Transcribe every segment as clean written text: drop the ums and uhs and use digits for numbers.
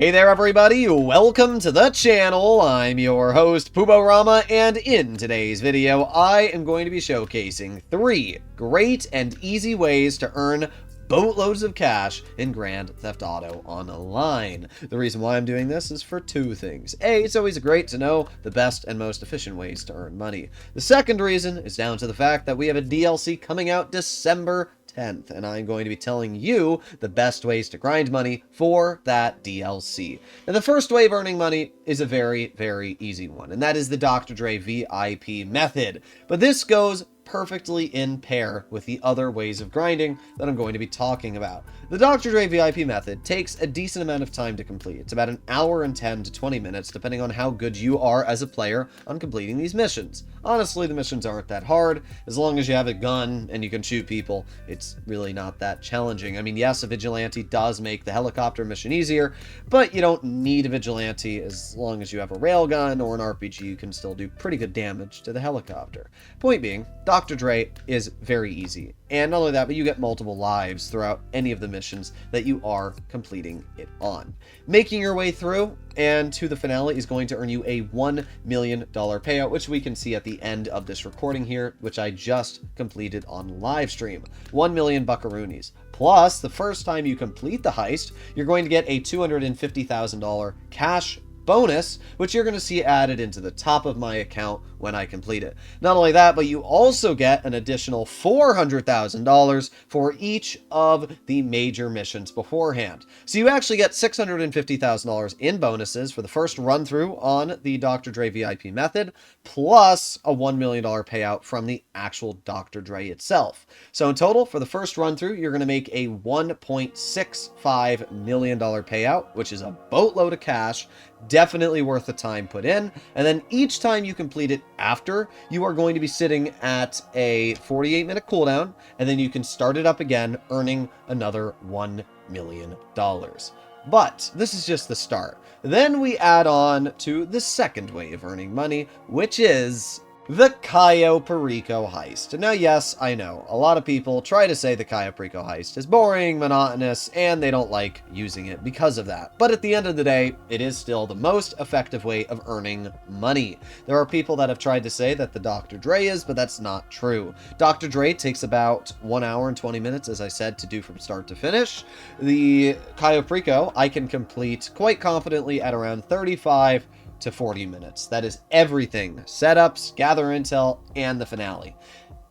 Hey there everybody, welcome to the channel. I'm your host Puborama, and in today's video I am going to be showcasing 3 great and easy ways to earn boatloads of cash in Grand Theft Auto Online. The reason why I'm doing this is for 2 things. A, it's always great to know the best and most efficient ways to earn money. The second reason is down to the fact that we have a DLC coming out December 10th, and I'm going to be telling you the best ways to grind money for that DLC. Now, the first way of earning money is a very, very easy one, and that is the Dr. Dre VIP method. But this goes perfectly in pair with the other ways of grinding that I'm going to be talking about. The Dr. Dre VIP method takes a decent amount of time to complete. It's about an hour and 10 to 20 minutes, depending on how good you are as a player on completing these missions. Honestly, the missions aren't that hard. As long as you have a gun and you can shoot people, it's really not that challenging. I mean, yes, a vigilante does make the helicopter mission easier, but you don't need a vigilante. As long as you have a railgun or an RPG, you can still do pretty good damage to the helicopter. Point being, Dr. Dre is very easy. And not only that, but you get multiple lives throughout any of the missions that you are completing it on. Making your way through and to the finale is going to earn you a $1 million payout, which we can see at the end of this recording here, which I just completed on live stream. 1 million buckaroonies. Plus, the first time you complete the heist, you're going to get a $250,000 cash bonus, which you're going to see added into the top of my account when I complete it. Not only that, but you also get an additional $400,000 for each of the major missions beforehand. So you actually get $650,000 in bonuses for the first run through on the Dr. Dre VIP method, plus a $1 million payout from the actual Dr. Dre itself. So in total, for the first run through, you're going to make a $1.65 million payout, which is a boatload of cash. Definitely worth the time put in. And then each time you complete it after, you are going to be sitting at a 48-minute cooldown, and then you can start it up again, earning another $1 million. But this is just the start. Then we add on to the second way of earning money, which is the Cayo Perico Heist. Now, yes, I know, a lot of people try to say the Cayo Perico Heist is boring, monotonous, and they don't like using it because of that. But at the end of the day, it is still the most effective way of earning money. There are people that have tried to say that the Dr. Dre is, but that's not true. Dr. Dre takes about 1 hour and 20 minutes, as I said, to do from start to finish. The Cayo Perico, I can complete quite confidently at around 35 to 40 minutes. That is everything. Setups, gather intel, and the finale.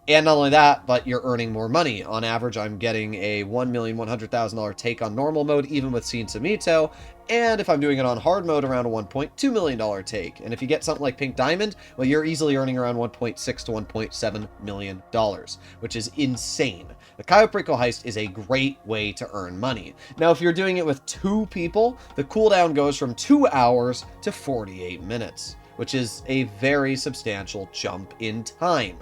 And not only that, but you're earning more money. On average, I'm getting a $1,100,000 take on normal mode, even with Sin Samito. And if I'm doing it on hard mode, around a $1.2 million take. And if you get something like Pink Diamond, well, you're easily earning around $1.6 to $1.7 million, which is insane. The Cayo Perico Heist is a great way to earn money. Now, if you're doing it with 2 people, the cooldown goes from 2 hours to 48 minutes, which is a very substantial jump in time.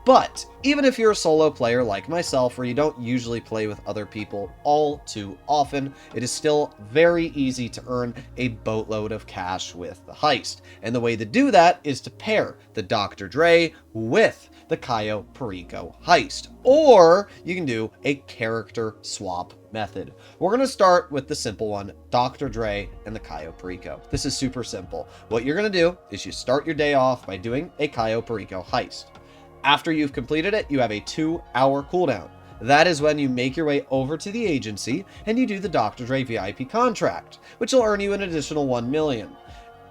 But even if you're a solo player like myself, where you don't usually play with other people all too often, it is still very easy to earn a boatload of cash with the heist. And the way to do that is to pair the Dr. Dre with the Cayo Perico Heist. Or you can do a character swap method. We're going to start with the simple one, Dr. Dre and the Cayo Perico. This is super simple. What you're going to do is you start your day off by doing a Cayo Perico Heist. After you've completed it, you have a 2-hour cooldown. That is when you make your way over to the agency and you do the Dr. Dre VIP contract, which will earn you an additional $1 million.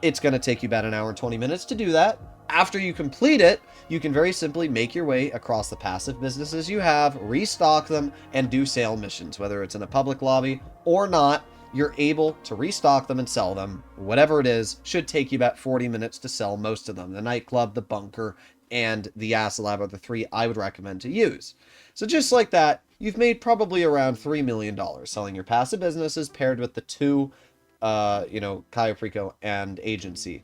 It's going to take you about an hour and 20 minutes to do that. After you complete it, you can very simply make your way across the passive businesses you have, restock them, and do sale missions. Whether it's in a public lobby or not, you're able to restock them and sell them. Whatever it is, should take you about 40 minutes to sell most of them. The nightclub, the bunker, and the acid lab are the 3 I would recommend to use. So just like that, you've made probably around $3 million selling your passive businesses paired with the 2, Cayo Perico and agency.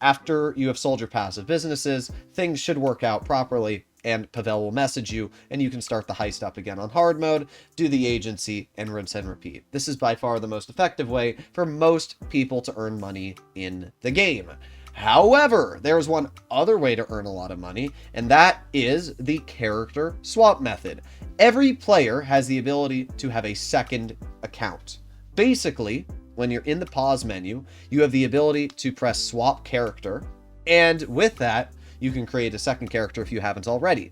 After you have sold your passive businesses, things should work out properly, and Pavel will message you, and you can start the heist up again on hard mode, do the agency, and rinse and repeat. This is by far the most effective way for most people to earn money in the game. However, there's one other way to earn a lot of money, and that is the character swap method. Every player has the ability to have a second account. Basically, when you're in the pause menu, you have the ability to press swap character. And with that, you can create a second character if you haven't already.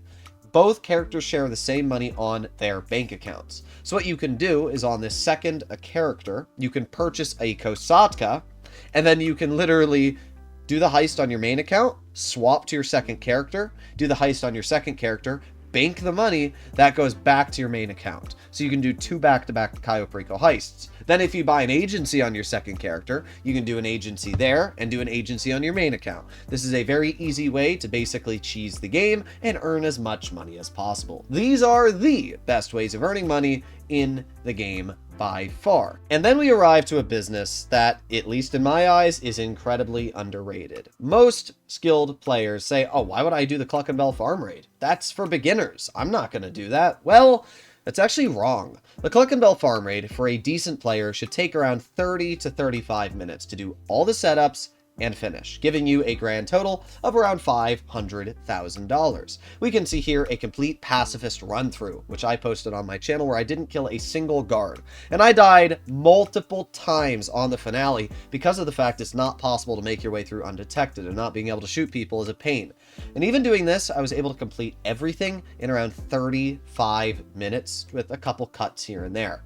Both characters share the same money on their bank accounts. So what you can do is on this second character, you can purchase a Kosatka, and then you can literally do the heist on your main account, swap to your second character, do the heist on your second character, bank the money, that goes back to your main account. So you can do 2 back-to-back Cayo Perico heists. Then if you buy an agency on your second character, you can do an agency there and do an agency on your main account. This is a very easy way to basically cheese the game and earn as much money as possible. These are the best ways of earning money in the game by far. And then we arrive to a business that, at least in my eyes, is incredibly underrated. Most skilled players say, oh, why would I do the Cluckin Bell farm raid? That's for beginners. I'm not going to do that. Well, that's actually wrong. The Cluckin Bell farm raid for a decent player should take around 30 to 35 minutes to do all the setups and finish, giving you a grand total of around $500,000. We can see here a complete pacifist run through, which I posted on my channel, where I didn't kill a single guard. And I died multiple times on the finale because of the fact it's not possible to make your way through undetected, and not being able to shoot people is a pain. And even doing this, I was able to complete everything in around 35 minutes with a couple cuts here and there.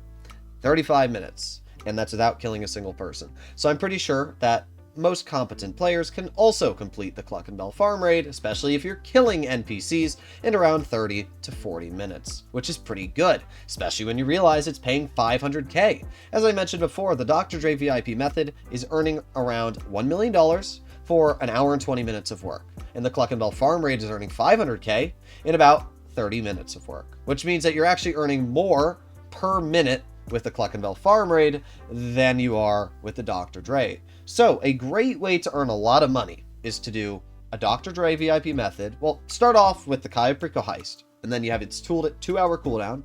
35 minutes, and that's without killing a single person. So I'm pretty sure that most competent players can also complete the Cluckin Bell farm raid, especially if you're killing NPCs, in around 30 to 40 minutes, which is pretty good, especially when you realize it's paying $500K. As I mentioned before, the Dr. Dre VIP method is earning around $1 million for an hour and 20 minutes of work, and the Cluckin Bell farm raid is earning $500K in about 30 minutes of work, which means that you're actually earning more per minute with the Cluckin Bell farm raid than you are with the Dr. Dre. So a great way to earn a lot of money is to do a Dr. Dre VIP method. Well, start off with the Cayo Perico Heist, and then you have its tooled at 2-hour cooldown,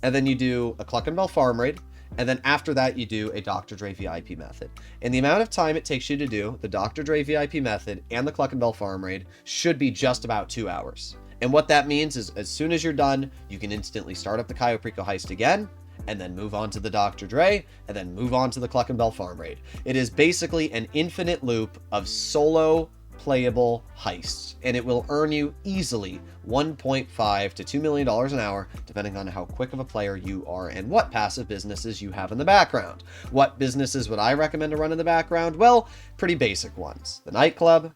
and then you do a Cluckin Bell farm raid, and then after that you do a Dr. Dre VIP method. And the amount of time it takes you to do the Dr. Dre VIP method and the Cluckin Bell farm raid should be just about 2 hours. And what that means is, as soon as you're done, you can instantly start up the Cayo Perico Heist again, and then move on to the Dr. Dre, and then move on to the Cluckin Bell farm raid. It is basically an infinite loop of solo playable heists, and it will earn you easily $1.5 to $2 million an hour, depending on how quick of a player you are and what passive businesses you have in the background. What businesses would I recommend to run in the background? Well, pretty basic ones. The nightclub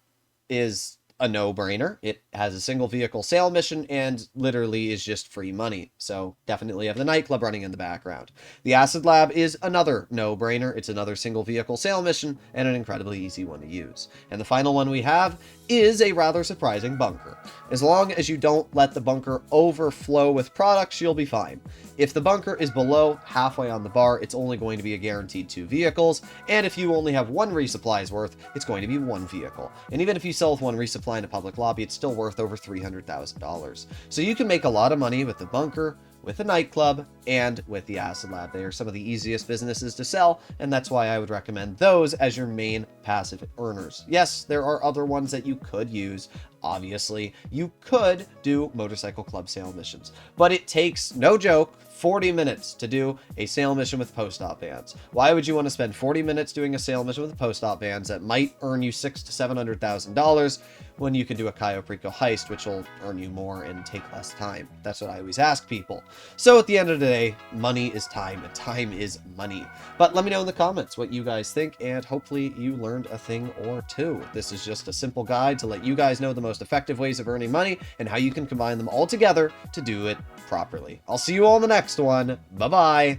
is a no-brainer. It has a single vehicle sale mission and literally is just free money. So definitely have the nightclub running in the background. The acid lab is another no-brainer. It's another single vehicle sale mission and an incredibly easy one to use. And the final one we have is a rather surprising bunker. As long as you don't let the bunker overflow with products, you'll be fine. If the bunker is below halfway on the bar, it's only going to be a guaranteed 2 vehicles, and if you only have 1 resupply's worth, it's going to be 1 vehicle. And even if you sell with 1 resupply in a public lobby, it's still worth over $300,000. So you can make a lot of money with the bunker, with the nightclub, and with the acid lab. They are some of the easiest businesses to sell, and that's why I would recommend those as your main passive earners. Yes, there are other ones that you could use. Obviously, you could do motorcycle club sale missions, but it takes, no joke, 40 minutes to do a sale mission with post-op bands. Why would you want to spend 40 minutes doing a sale mission with post-op bands that might earn you $600,000 to $700,000 when you can do a Cayo Perico heist, which will earn you more and take less time? That's what I always ask people. So at the end of the day, money is time, and time is money. But let me know in the comments what you guys think, and hopefully you learned a thing or two. This is just a simple guide to let you guys know the most effective ways of earning money and how you can combine them all together to do it properly. I'll see you all in the next one. Bye-bye.